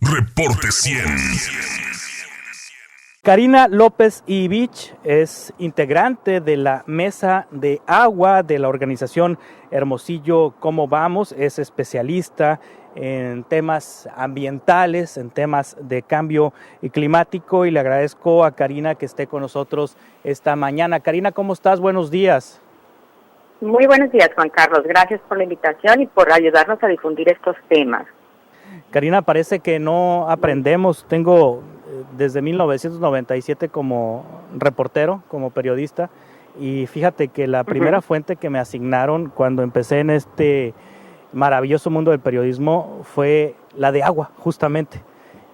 Reporte 100. Karina López Ivich es integrante de la Mesa de Agua de la organización Hermosillo ¿Cómo vamos? Es especialista en temas ambientales, en temas de cambio climático, y le agradezco a Karina que esté con nosotros esta mañana. Karina, ¿cómo estás? Buenos días. Muy buenos días, Juan Carlos. Gracias por la invitación y por ayudarnos a difundir estos temas. Karina, parece que no aprendemos. Tengo desde 1997 como reportero, como periodista, y fíjate que la primera fuente que me asignaron cuando empecé en este maravilloso mundo del periodismo fue la de agua, justamente,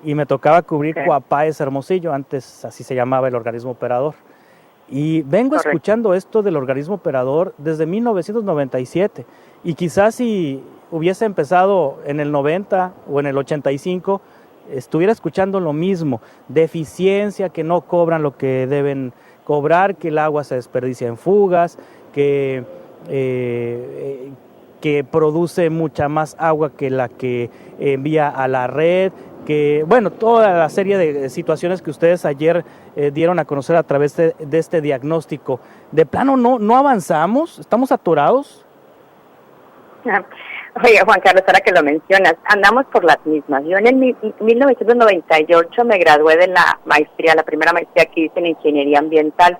y me tocaba cubrir Coapáez Hermosillo, antes así se llamaba el organismo operador, y vengo escuchando esto del organismo operador desde 1997, y quizás si hubiese empezado en el 90 o en el 85, estuviera escuchando lo mismo: deficiencia, que no cobran lo que deben cobrar, que el agua se desperdicia en fugas, que produce mucha más agua que la que envía a la red, que, bueno, toda la serie de situaciones que ustedes ayer dieron a conocer a través de este diagnóstico. ¿De plano no avanzamos? ¿Estamos atorados? Oye, Juan Carlos, ahora que lo mencionas, andamos por las mismas. Yo en 1998 me gradué de la maestría, la primera maestría que hice en Ingeniería Ambiental,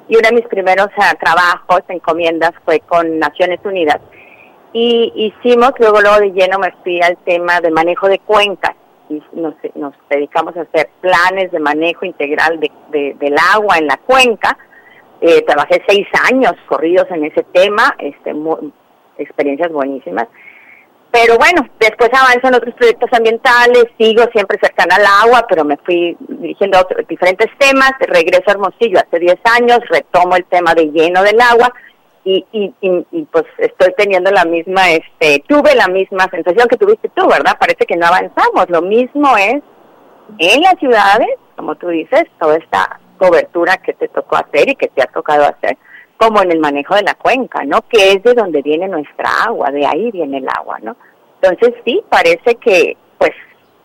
y uno de mis primeros trabajos, encomiendas, fue con Naciones Unidas. Y hicimos, luego de lleno me fui al tema de manejo de cuencas, y nos dedicamos a hacer planes de manejo integral del agua en la cuenca. Trabajé 6 años corridos en ese tema, experiencias buenísimas. Pero bueno, después avanzo en otros proyectos ambientales, sigo siempre cercana al agua, pero me fui dirigiendo a diferentes temas. Regreso a Hermosillo hace 10 años, retomo el tema de lleno del agua, y pues estoy teniendo la misma, tuve la misma sensación que tuviste tú, ¿verdad? Parece que no avanzamos. Lo mismo es en las ciudades, como tú dices, toda esta cobertura que te tocó hacer y que te ha tocado hacer, como en el manejo de la cuenca, ¿no? Que es de donde viene nuestra agua, de ahí viene el agua, ¿no? Entonces sí, parece que pues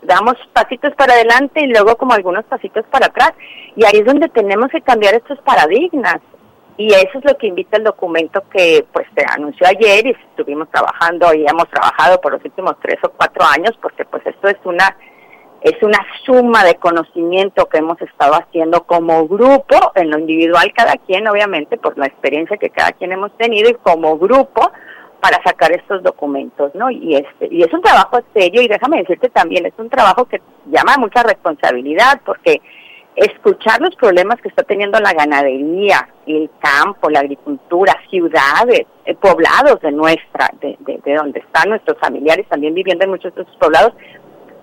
damos pasitos para adelante y luego como algunos pasitos para atrás, y ahí es donde tenemos que cambiar estos paradigmas, y eso es lo que invita el documento que pues se anunció ayer, y estuvimos trabajando y hemos trabajado por los últimos 3 o 4 años, porque pues esto es una suma de conocimiento que hemos estado haciendo como grupo, en lo individual cada quien, obviamente, por la experiencia que cada quien hemos tenido, y como grupo para sacar estos documentos, ¿no? Y es un trabajo serio, y déjame decirte también, es un trabajo que llama mucha responsabilidad, porque escuchar los problemas que está teniendo la ganadería, el campo, la agricultura, ciudades, poblados de donde están nuestros familiares también viviendo en muchos de estos poblados,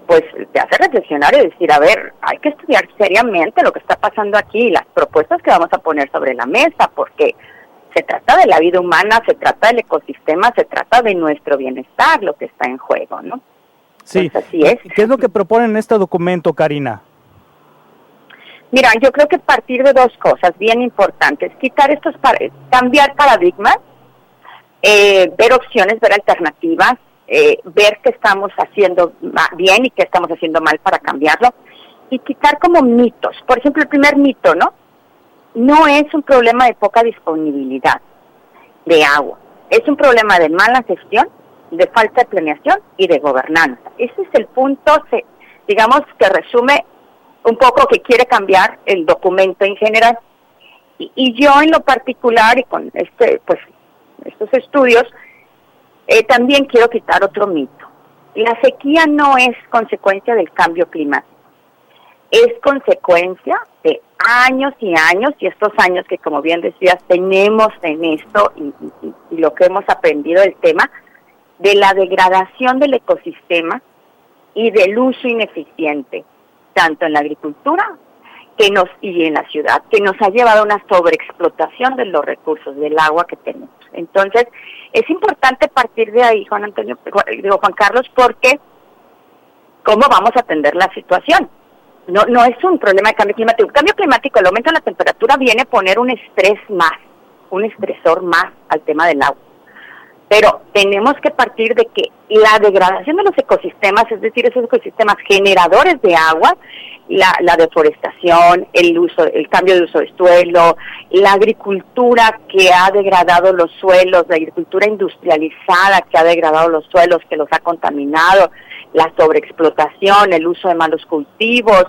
pues te hace reflexionar y decir, a ver, hay que estudiar seriamente lo que está pasando aquí y las propuestas que vamos a poner sobre la mesa, porque se trata de la vida humana, se trata del ecosistema, se trata de nuestro bienestar, lo que está en juego, ¿no? Sí, pues así es. ¿Qué es lo que proponen en este documento, Karina? Mira, yo creo que partir de 2 cosas bien importantes: cambiar paradigmas, ver opciones, ver alternativas, ver qué estamos haciendo bien y qué estamos haciendo mal para cambiarlo, y quitar como mitos. Por ejemplo, el primer mito, ¿no? No es un problema de poca disponibilidad de agua, es un problema de mala gestión, de falta de planeación y de gobernanza. Ese es el punto, digamos, que resume un poco que quiere cambiar el documento en general. Y yo en lo particular, y con estos estudios, también quiero quitar otro mito. La sequía no es consecuencia del cambio climático, es consecuencia de años y años, y estos años que, como bien decías, tenemos en esto, y lo que hemos aprendido del tema, de la degradación del ecosistema y del uso ineficiente, tanto en la agricultura y en la ciudad, que nos ha llevado a una sobreexplotación de los recursos del agua que tenemos. Entonces, es importante partir de ahí, Juan Carlos, porque ¿cómo vamos a atender la situación? No es un problema de cambio climático. El cambio climático, el aumento de la temperatura, viene a poner un estresor más al tema del agua. pero tenemos que partir de que la degradación de los ecosistemas, es decir, esos ecosistemas generadores de agua, la deforestación, el cambio de uso de suelo, la agricultura que ha degradado los suelos, la agricultura industrializada que ha degradado los suelos, que los ha contaminado, la sobreexplotación, el uso de malos cultivos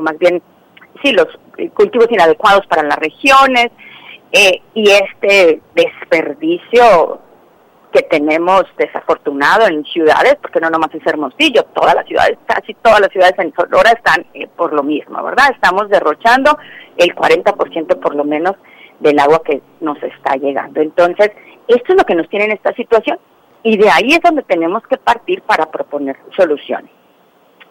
más bien, sí, los cultivos inadecuados para las regiones, y este desperdicio que tenemos desafortunado en ciudades, porque no nomás es Hermosillo, todas las ciudades, casi todas las ciudades en Sonora están por lo mismo, ¿verdad? Estamos derrochando el 40% por lo menos del agua que nos está llegando. Entonces, esto es lo que nos tiene en esta situación, y de ahí es donde tenemos que partir para proponer soluciones.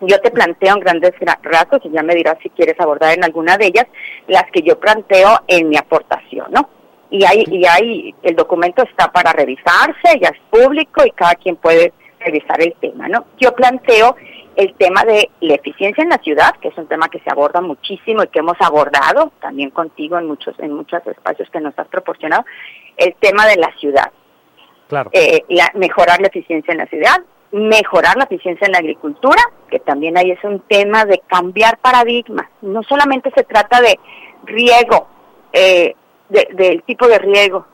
Yo te planteo en grandes rasgos, y ya me dirás si quieres abordar en alguna de ellas, las que yo planteo en mi aportación, ¿no? Y ahí el documento está para revisarse, ya es público y cada quien puede revisar el tema, ¿no? Yo planteo el tema de la eficiencia en la ciudad, que es un tema que se aborda muchísimo y que hemos abordado también contigo en muchos espacios que nos has proporcionado, el tema de la ciudad. Claro. Mejorar la eficiencia en la ciudad, mejorar la eficiencia en la agricultura, que también ahí es un tema de cambiar paradigmas. No solamente se trata de riego, del tipo de riego,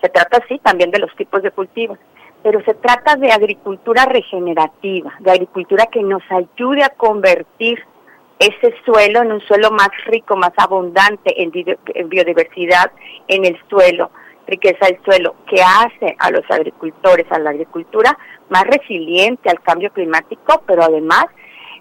se trata sí también de los tipos de cultivos, pero se trata de agricultura regenerativa, de agricultura que nos ayude a convertir ese suelo en un suelo más rico, más abundante en biodiversidad en el suelo, riqueza del suelo, que hace a los agricultores, a la agricultura, más resiliente al cambio climático, pero además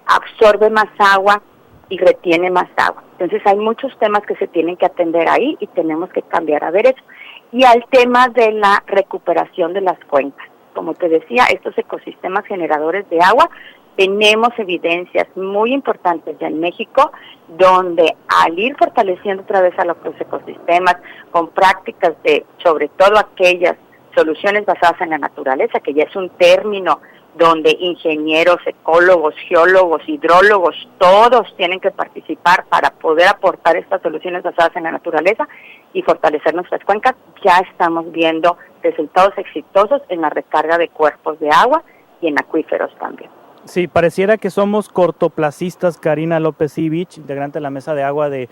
absorbe más agua y retiene más agua. Entonces hay muchos temas que se tienen que atender ahí y tenemos que cambiar a ver eso. Y al tema de la recuperación de las cuencas. Como te decía, estos ecosistemas generadores de agua, tenemos evidencias muy importantes ya en México, donde al ir fortaleciendo otra vez a los ecosistemas con prácticas de, sobre todo aquellas soluciones basadas en la naturaleza, que ya es un término donde ingenieros, ecólogos, geólogos, hidrólogos, todos tienen que participar para poder aportar estas soluciones basadas en la naturaleza y fortalecer nuestras cuencas, ya estamos viendo resultados exitosos en la recarga de cuerpos de agua y en acuíferos también. Sí, pareciera que somos cortoplacistas, Karina López Ivich, integrante de la Mesa de Agua de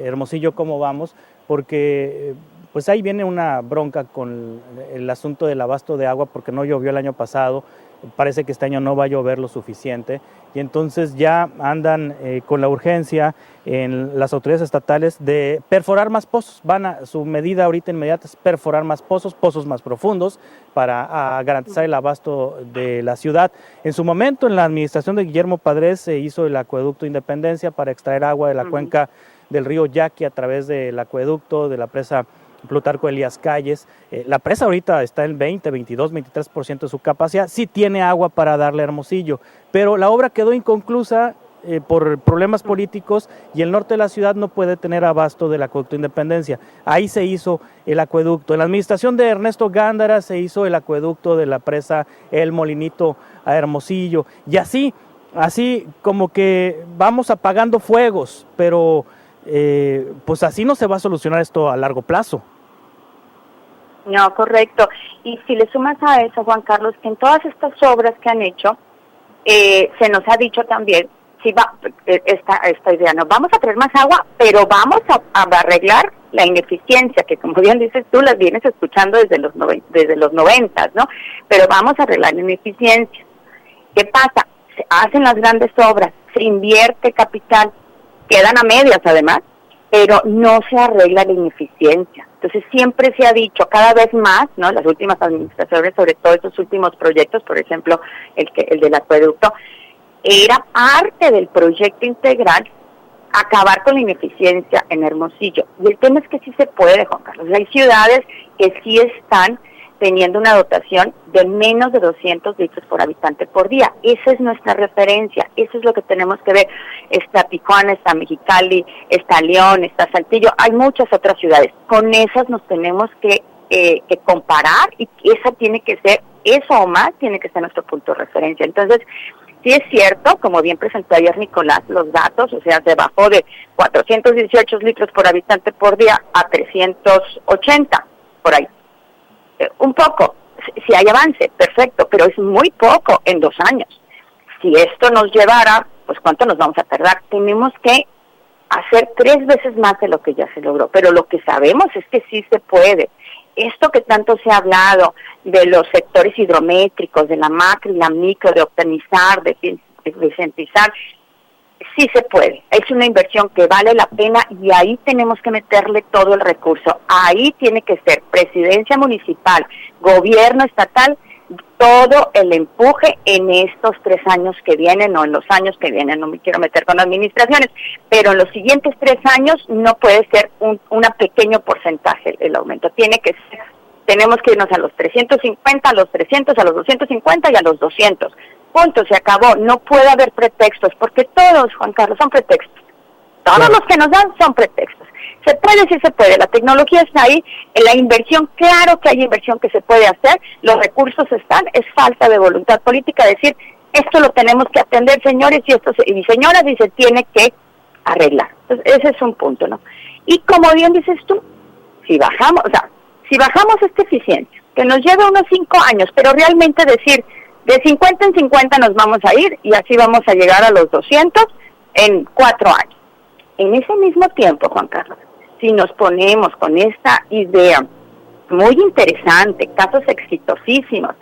Hermosillo, ¿cómo vamos? Porque pues ahí viene una bronca con el asunto del abasto de agua porque no llovió el año pasado, parece que este año no va a llover lo suficiente y entonces ya andan con la urgencia en las autoridades estatales de perforar más pozos. Su medida ahorita inmediata es perforar más pozos más profundos para garantizar el abasto de la ciudad. En su momento, en la administración de Guillermo Padres, se hizo el acueducto Independencia para extraer agua de la cuenca del río Yaqui a través del acueducto de la presa Plutarco Elías Calles. La presa ahorita está en 20, 22, 23% de su capacidad, sí tiene agua para darle a Hermosillo, pero la obra quedó inconclusa por problemas políticos y el norte de la ciudad no puede tener abasto del acueducto Independencia. Ahí se hizo el acueducto. En la administración de Ernesto Gándara se hizo el acueducto de la presa El Molinito a Hermosillo y así como que vamos apagando fuegos, pero pues así no se va a solucionar esto a largo plazo. No, correcto. Y si le sumas a eso, Juan Carlos, que en todas estas obras que han hecho, se nos ha dicho también, si va esta idea, no vamos a traer más agua, pero vamos a arreglar la ineficiencia, que como bien dices tú, las vienes escuchando desde los 90, ¿no? Pero vamos a arreglar la ineficiencia. ¿Qué pasa? Se hacen las grandes obras, se invierte capital, quedan a medias además, pero no se arregla la ineficiencia. Entonces siempre se ha dicho cada vez más, ¿no? Las últimas administraciones, sobre todo estos últimos proyectos, por ejemplo, el del acueducto, era parte del proyecto integral acabar con la ineficiencia en Hermosillo. Y el tema es que sí se puede, Juan Carlos. Hay ciudades que sí están teniendo una dotación de menos de 200 litros por habitante por día. Esa es nuestra referencia, eso es lo que tenemos que ver. Está Tijuana, está Mexicali, está León, está Saltillo, hay muchas otras ciudades. Con esas nos tenemos que comparar y esa tiene que ser, eso o más, tiene que ser nuestro punto de referencia. Entonces, sí es cierto, como bien presentó ayer Nicolás, los datos, o sea, se bajó de 418 litros por habitante por día a 380, por ahí. un poco, si hay avance, perfecto, pero es muy poco en 2 años. Si esto nos llevara, pues ¿cuánto nos vamos a tardar? Tenemos que hacer 3 veces más de lo que ya se logró, pero lo que sabemos es que sí se puede. Esto que tanto se ha hablado de los sectores hidrométricos, de la macro y la micro, de optimizar, de eficientizar, sí se puede. Es una inversión que vale la pena y ahí tenemos que meterle todo el recurso. Ahí tiene que ser presidencia municipal, gobierno estatal, todo el empuje en estos 3 años que vienen o en los años que vienen. No me quiero meter con administraciones, pero en los siguientes 3 años no puede ser un pequeño porcentaje el aumento. Tenemos que irnos a los 350, a los 300, a los 250 y a los 200. Punto, se acabó. No puede haber pretextos, porque todos, Juan Carlos, son pretextos. Todos los que nos dan son pretextos. Se puede, sí se puede. La tecnología está ahí, en la inversión, claro que hay inversión que se puede hacer, los recursos están, es falta de voluntad política decir, esto lo tenemos que atender, señores y señoras, y se tiene que arreglar. Entonces, ese es un punto, ¿no? Y como bien dices tú, si bajamos esta eficiencia, que nos lleva unos 5 años, pero realmente decir, de 50 en 50 nos vamos a ir y así vamos a llegar a los 200 en 4 años. En ese mismo tiempo, Juan Carlos, si nos ponemos con esta idea muy interesante, casos exitosísimos,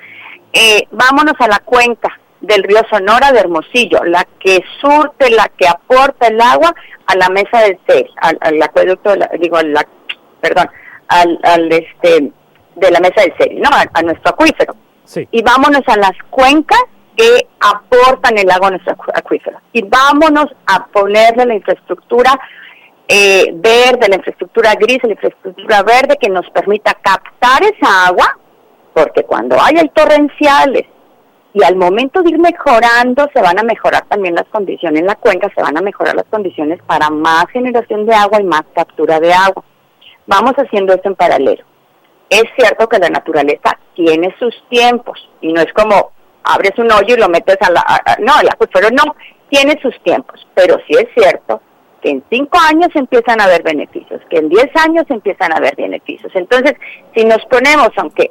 vámonos a la cuenca del río Sonora de Hermosillo, la que surte, la que aporta el agua a la mesa del Ceri, al acueducto, de la mesa del Ceri, ¿no? A nuestro acuífero. Sí. Y vámonos a las cuencas que aportan el agua a nuestro acuífero. Y vámonos a ponerle la infraestructura verde, la infraestructura gris, la infraestructura verde que nos permita captar esa agua, porque cuando hay torrenciales y al momento de ir mejorando, se van a mejorar también las condiciones en la cuenca, se van a mejorar las condiciones para más generación de agua y más captura de agua. Vamos haciendo esto en paralelo. Es cierto que la naturaleza tiene sus tiempos y no es como abres un hoyo y lo metes no, el acuífero no, tiene sus tiempos, pero sí es cierto que en 5 años empiezan a haber beneficios, que en 10 años empiezan a haber beneficios. Entonces, si nos ponemos, aunque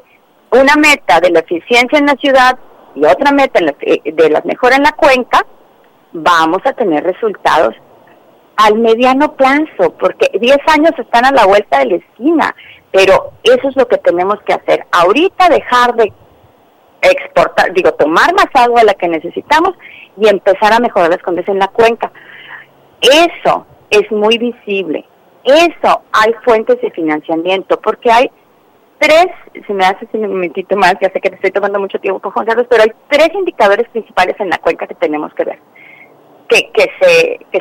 una meta de la eficiencia en la ciudad y otra meta de la mejora en la cuenca, vamos a tener resultados al mediano plazo, porque 10 años están a la vuelta de la esquina, pero eso es lo que tenemos que hacer. Ahorita dejar de tomar más agua de la que necesitamos y empezar a mejorar las condiciones en la cuenca. Eso es muy visible. Eso hay fuentes de financiamiento, porque hay 3, si me haces un momentito más, ya sé que te estoy tomando mucho tiempo, Juan Carlos, pero hay 3 indicadores principales en la cuenca que tenemos que ver, que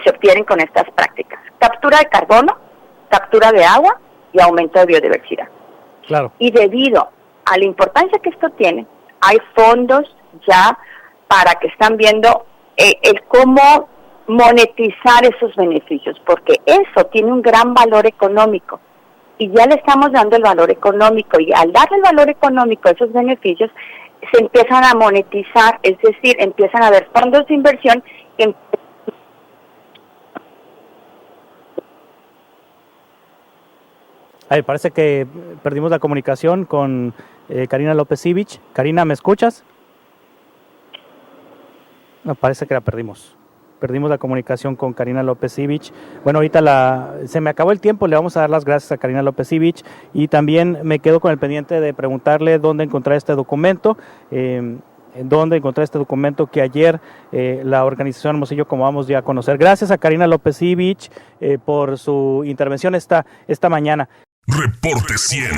se obtienen con estas prácticas. Captura de carbono, captura de agua y aumento de biodiversidad. Claro. Y debido a la importancia que esto tiene, hay fondos ya para que están viendo el cómo monetizar esos beneficios, porque eso tiene un gran valor económico y ya le estamos dando el valor económico, y al darle el valor económico a esos beneficios se empiezan a monetizar, es decir, empiezan a haber fondos de inversión que parece que perdimos la comunicación con Karina López Sivich. Karina, ¿me escuchas? No, parece que la perdimos. Perdimos la comunicación con Karina López Sivich. Bueno, ahorita se me acabó el tiempo, le vamos a dar las gracias a Karina López Sivich y también me quedo con el pendiente de preguntarle dónde encontrar este documento. En dónde encontrar este documento que ayer la organización Hermosillo como vamos ya a conocer. Gracias a Karina López Sivich por su intervención esta mañana. Reporte 100.